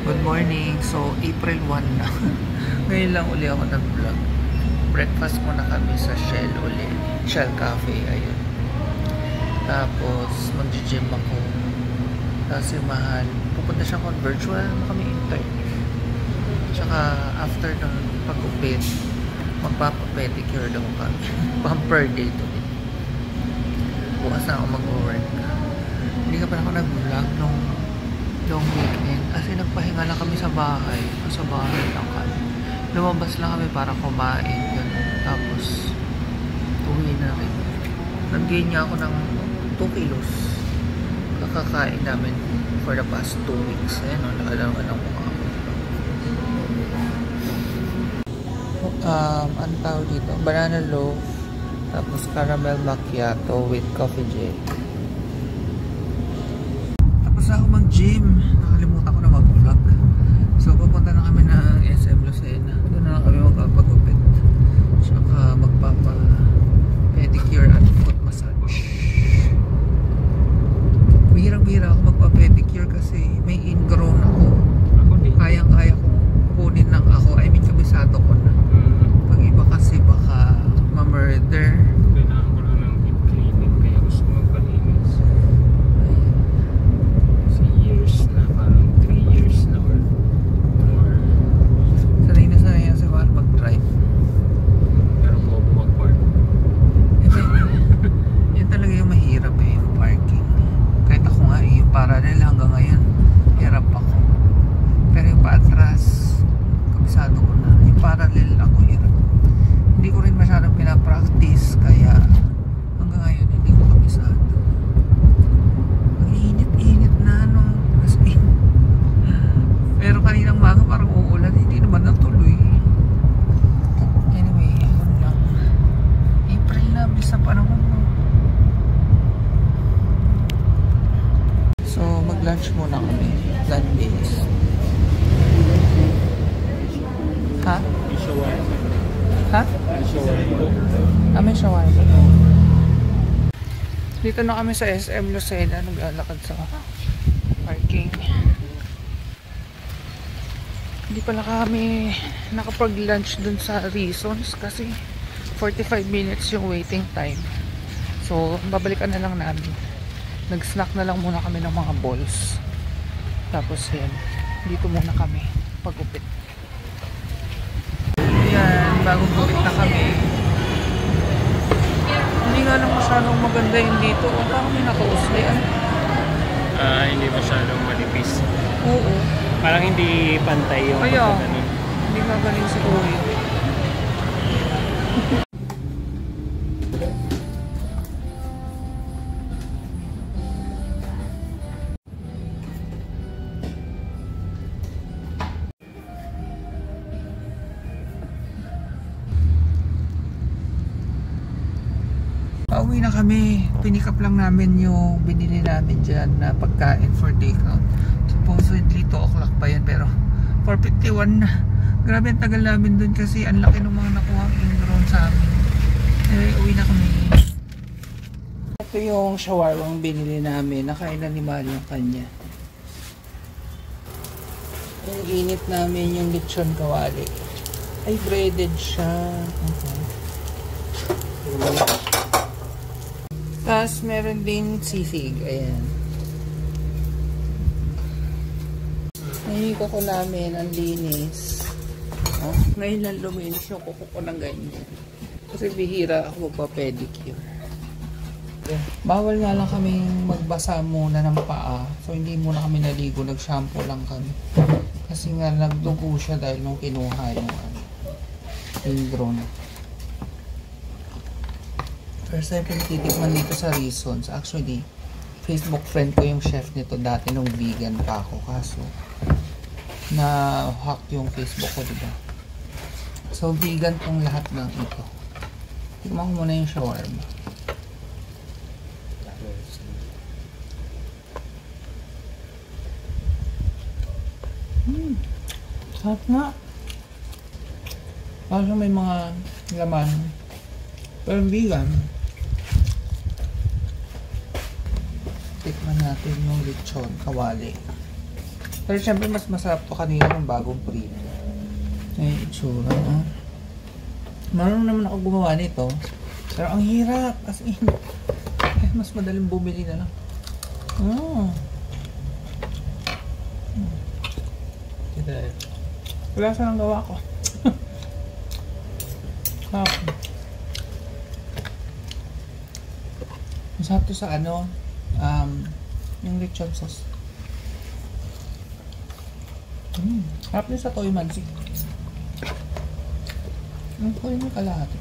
Good morning. So, April 1 na. Ngayon lang uli ako nag-vlog. Breakfast muna kami sa Shell uli. Shell Cafe, ayun. Tapos, mag-gym ako. Kasi mahal. Pupunta siya Converge. Wala naman kami intern. Tsaka, after ng pag-upit, magpapa-pedicure daw kami. Pamper day to din. Bukas na ako mag-work. Hindi ka pa ako nag-vlog nung long weekend. Kasi nagpahinga lang kami sa bahay. Sa bahay lang kami. Lumabas lang kami para kumain. Ganun. Tapos, uwi na rin. Nag-gain niya ako ng 2 kilos. Kakakain namin for the past 2 weeks. Ayan o, nakalaman ang mukha ko. Ano tawag dito? Banana loaf. Tapos caramel macchiato with coffee gel. Tapos ako mag-gym. Nakalimutan ko na mag-vlog. So, pupunta na kami ng SM Lucena. Doon na kami magpapagupit. Saka magpapa-pedicure at foot massage. Bihirang-bihira ako magpa-pedicure kasi may ingrown ako. Kayang-kaya kong kunin ng ako. I mean, kabisado ko na. Pag iba kasi baka ma-murder. Kailangan ko lang ng deep cleaning kaya gusto magpalinis. Sa years na, parang 3 years na or more. Sanay na sanay yan sa mag-drive. Pero bobo mag-park. Yan talaga yung mahirap eh, yung parking. Kahit ako nga eh, yung parallel hanggang ngayon, hirap ako. Pero yung paatras, kabisado ko na. Yung parallel ako hirap. Hindi ko rin masyadong pinapractice, kaya hanggang ngayon hindi ko kabisado. Ang init-init na no. As in. Pero kaninang maga parang uulan, hindi naman natuloy. Anyway, yun lang. April na, bilis na panahon no. So, mag-lunch muna kami. Plant-based. Ha? Shawarma. Ha? Shawarma. May shawarma. Dito na kami sa SM Lucena. Naglalakad sa parking. Hindi pala kami nakapag-lunch dun sa Reasons kasi 45 minutes yung waiting time. So, babalikan na lang namin. Nag-snack na lang muna kami ng mga balls. Tapos yan, dito muna kami pag-upit. Ayan, bagong gupit na kami. Hindi nga lang masyadong maganda yung dito. Parang may nakausli. Hindi masyadong manipis. Oo. Parang hindi pantay yung Kaya, pagkagaling. hindi nga galing si Uy. Pauwi na kami. Pinikap lang namin yung binili namin dyan na pagkain for takeout. Supposedly 2 o'clock pa yan pero 4:51 na. Grabe ang tagal namin dun kasi ang laki ng mga nakuha ang ingrown sa amin. Anyway, uwi na kami. Ito yung shawarma ang binili namin. Nakain na ni Mali yung kanya. Yung init namin yung lechon kawali. Ay, breaded siya. Okay. Tapos meron din sisig. Ayan. Ngayon yung kuko namin ang linis. Ngayon lang luminis yung kuko ko ng ganyan. Kasi bihira ako magpa-pedicure. Bawal nga lang kaming magbasa muna ng paa. So hindi muna kami naligo. Nag-shampoo lang kami. Kasi nga nagdugo siya dahil nung kinuha yung ingrown. First time pinatitikman dito sa Reasons. Actually, Facebook friend ko yung chef nito dati nung vegan pa ako. Kaso, na-hack yung Facebook ko, diba? So, vegan tong lahat ng ito. Tikman ko muna yung shawarma. Sarap na. Kaso may mga laman. Pero vegan. Tikman natin yung lechon kawali. Pero syempre mas masarap to kanina ng bagong prito. Ay, itsura. Marunong naman ako gumawa nito. Pero ang hirap. As in. Mas madaling bumili na lang. Wala saan ang gawa ko. Masarap to sa ano, yung lechon sauce. Harap din sa toy mansi. Ang toy mo kalahati.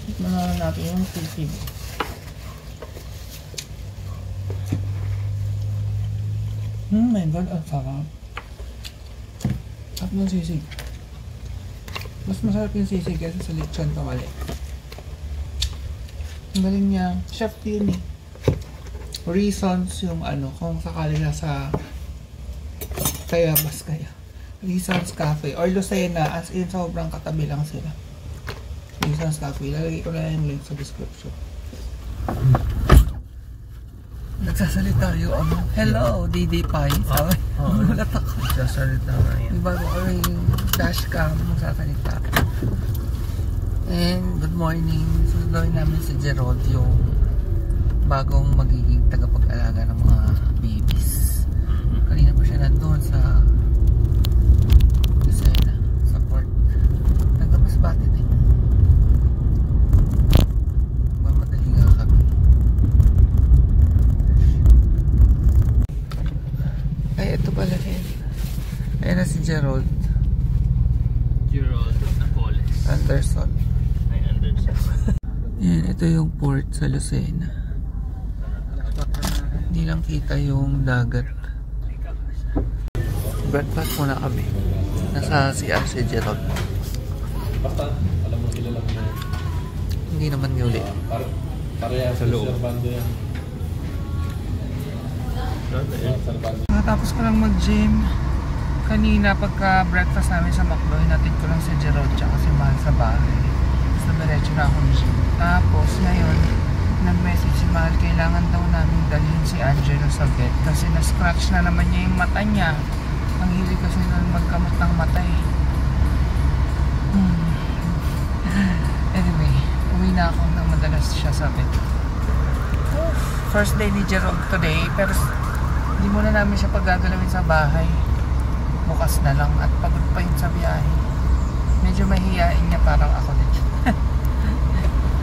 Tikman natin yung sisig. My God, ang sarap. Sarap ng sisig. Mas masarap yung sisig kaysa sa lechon kawali. Ang galing niya. Chef yun eh. Reasons yung ano, kung sakali na sa Tayabas kaya. Reasons Cafe or Lucena, as in sobrang katabi lang sila. Reasons Cafe. Lalagay ko na yung link sa description. Nagsasalita yung ano. Hello, Didi Pai. Sabi. Mulat ako. Nagsasalita nga yan. Yung bago ko yung dashcam magsasalita. And good morning. Sunduin namin si Gerald yung bagong magiging tagapag-alaga ng mga babies. Kanina pa siya nandun sa Lucena, sa port. Nagdamasbate din. Mamadali nga kami. Ay, ito pala rin. Ayan na si Gerald. Gerald Napoles. Anderson. Ay, Anderson. Yan, ito yung port sa Lucena. Hindi lang kita yung dagat. Breakfast muna kami. Nasa CR si Gerald. Basta, alam mo sila lang na. Hindi naman yuli. Pareha sa loob. Serbando yan. Nakatapos ko lang mag-gym. Kanina pagka breakfast namin sa McDo, natin ko lang si Gerald tsaka si Mahal sa bahay. Tapos namiretso na ako ng gym. Tapos ngayon, nag-message si Mahal, kailangan daw namin dalhin si Angelo sa vet kasi na-scratch na naman niya yung mata niya. Ang hilig kasi nun magkamot ng mata eh. Anyway, uwi na ako nang madalas siya sa vet. First day ni Gerald today, pero hindi muna namin siya paggagalawin sa bahay. Bukas na lang at pagod pa yun sa biyahe. Medyo mahihain niya, parang ako din.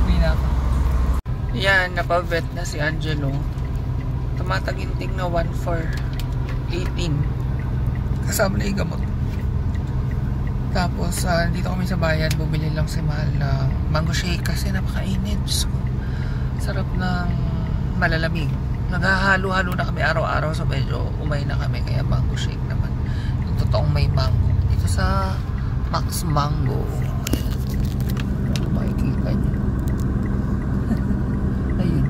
Uwi na ako. Yan, napavet na si Angelo. Tumataginting na 1 for 18. Kasama na yung gamot. Tapos, dito kami sa bayan, bumili lang si Mahal na mango shake kasi napakainit. Diyos ko. Sarap ng malalamig. Naghahalo-halo na kami araw-araw, so medyo umay na kami, kaya mango shake naman. Yung totoong may mango. Dito sa Max Mango. Ayan. Makikita nyo. Ayun.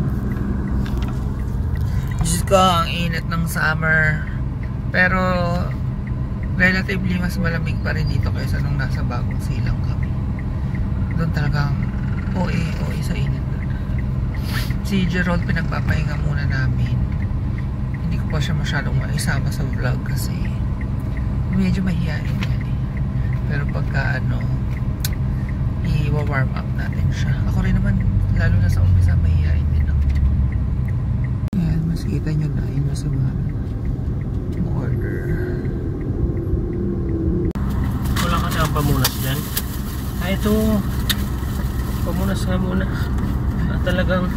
Diyos ko, ang init ng summer. Pero relatively mas malamig pa rin dito kaysa nung nasa Bagong Silang kami. Doon talagang OA sa init doon. Si Gerald pinagpapahinga muna namin. Hindi ko pa siya masyadong maisama sa vlog kasi medyo mahihain yan eh. Pero pagka i-warm up natin siya. Ako rin naman, lalo na sa umpisa, mahihain din ako. Ayan, mas kita nyo na yun sa mga order. Wala ka na pamunas dyan. Ay, ito. Pamunas nga muna. Talagang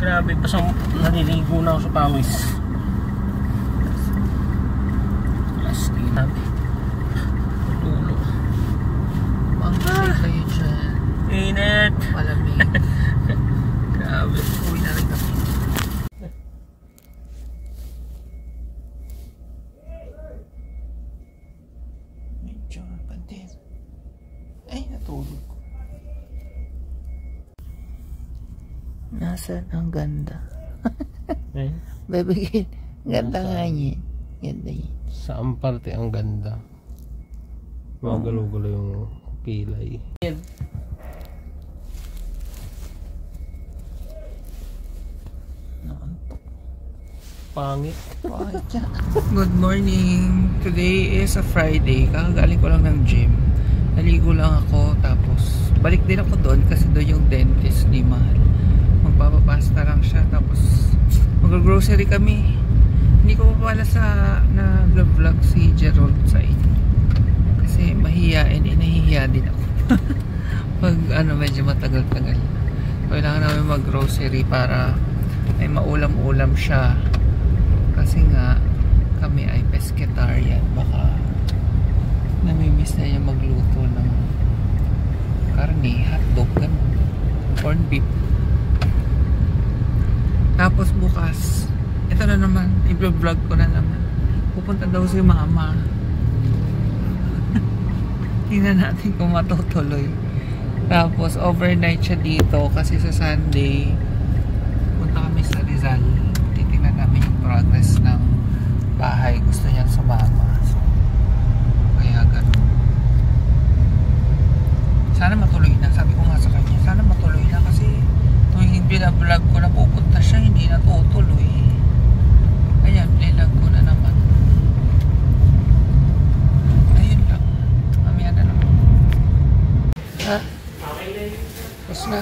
grabe. Pasang naliligo na ako sa pawis. Last day namin. Tulo. Ang kasi kayo dyan. Init. Malamig. Grabe. Uwi na rin kami. Medyo pantin. Ay, natulog ko. Nasaan ang ganda? Eh? Bebigin. Ganda nga niya. Ganda niya. Saan parte ang ganda? Magalugulo yung pilay. Pangit. Good morning. Today is a Friday. Kakagaling ko lang ng gym. Naligo lang ako. Tapos balik din ako doon kasi doon yung dentist ni Mahal. Magpapapasta lang siya. Tapos mag-grocery kami. Hindi ko pa pala nag-vlog si Gerald sa inyo. Kasi mahihiyain. Nahihiya din ako. Pag medyo matagal-tagal. Kailangan namin mag-grocery para ay maulam-ulam siya. Kasi nga kami ay pescatarian, baka namimiss na niya magluto ng karne, hotdog, ganun, corn beef. Tapos bukas ito na naman, i-vlog ko na naman, pupunta daw si mama. Tingnan natin kung matutuloy. Tapos overnight siya dito kasi sa Sunday punta kami sa Rizal. Titingnan namin yung progress ng bahay. Gusto niyang sumama. So, kaya ganun. Sana matuloy na. Sabi ko nga sa kanya, sana matuloy na kasi tuwing binablog ko na pupunta siya, hindi natutuloy. Ayan, nilag ko na naman. Ayun lang. Mamaya na lang. Ha? Tapos na.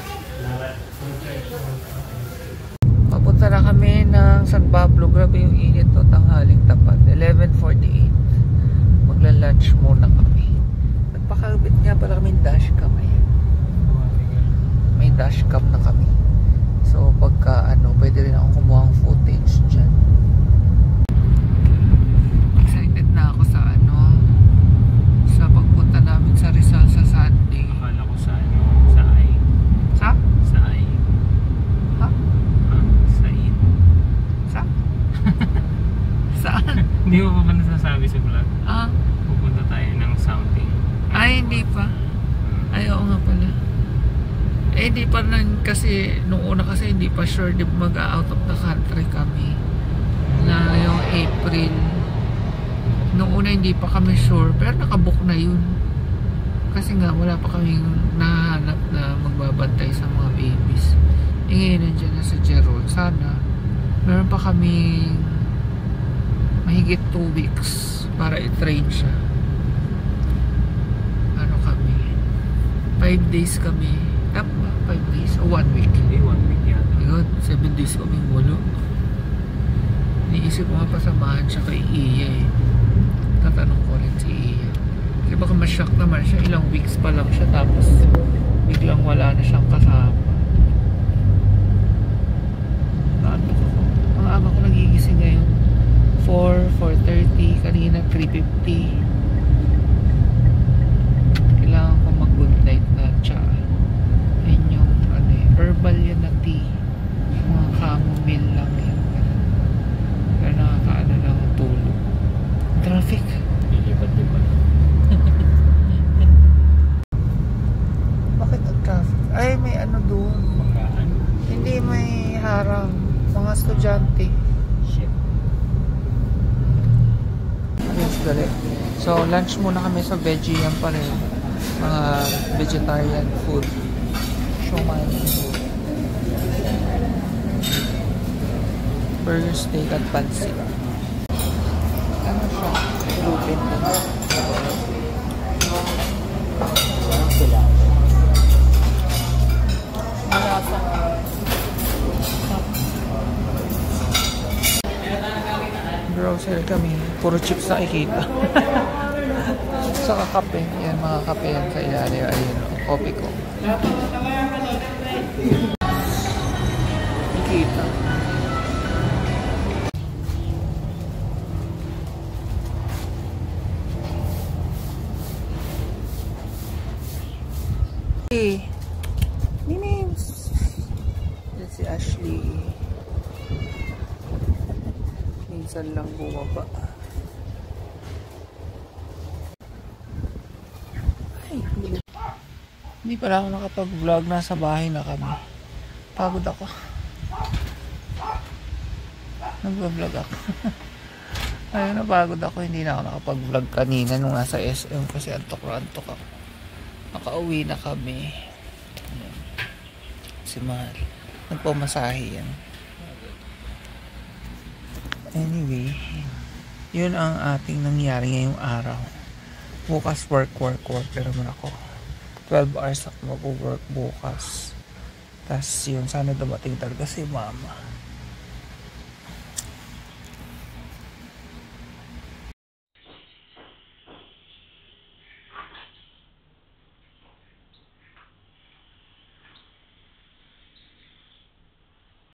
Papunta na kami ng San Pablo. Grabe yung init to, tanghaling tapat. 11:48. Magla-lunch muna kami. Nagpakabit nga pala kami dashcam. Ayan. May dashcam na kami. So pagka pwede rin akong kumuha ng footage dyan. Excited na ako sa sa pagpunta namin sa Rizal sa Sunday. Akala ko sa sa ay. Sa? Sa ay. Ha? Sain. Sa? Saan? Hindi mo pa ba nasasabi sa vlog? Pupunta tayo ng something. Ay, hindi pa. Ay, oo nga pala. Hindi pa lang kasi, nung una kasi hindi pa sure di mag-out of the country kami. Na yung April. Nung una hindi pa kami sure, pero nakabook na yun. Kasi nga, wala pa kaming nahanap na magbabantay sa mga babies. Ngayon nandiyan na si Gerald. Sana, meron pa kaming mahigit 2 weeks para i-train siya. Kami 5 days kami. Tap ba? 5 days o 1 week? Hindi, 1 week yata. My God, 7 days kami walo. Iniisip ko nga pasamahan siya kay Iya eh. Tatanong ko rin si Iya. Kasi baka ma-shock naman siya. Ilang weeks pa lang siya tapos biglang wala na siyang kasama. Ang ama ko nagigising ngayon 4:30, kanina 3:50. Kailangan ko mag-good night na tsaka yun yung herbal yan na tea, mga chamomile lang yan, pero nakakaano lang ang tulog. Traffic Lilipat-lipat. bakit ang traffic? Ay may doon, Makaan. hindi may harang, mga estudyante. Shit. Yes, galit. So lunch muna kami sa veggie yan pa rin, mga vegetarian food. Shumai, burger, steak at pansit. Ano siya? Gluten. Grocery kami. Puro chips nakikita. Saka kape. Yan, mga kape yan sa ilalim. Ayun, kopi ko. Nakikita. Hey, Nims. Yan si Ashley. Minsan lang bumaba. Ay, hindi pala ako nakapag-vlog. Nasa bahay na kami. Pagod ako. Nag-vlog ako. Ayun, napagod ako. Hindi na ako nakapag-vlog kanina nung nasa SM kasi antok ako. Nakauwi na kami. Ayan. Si Mahal. Nagpamasahe yan. Anyway, yun ang ating nangyari ngayong araw. Bukas work na naman ako. 12 hours ako mag-work bukas. Tapos yun, sana dumating talaga si mama.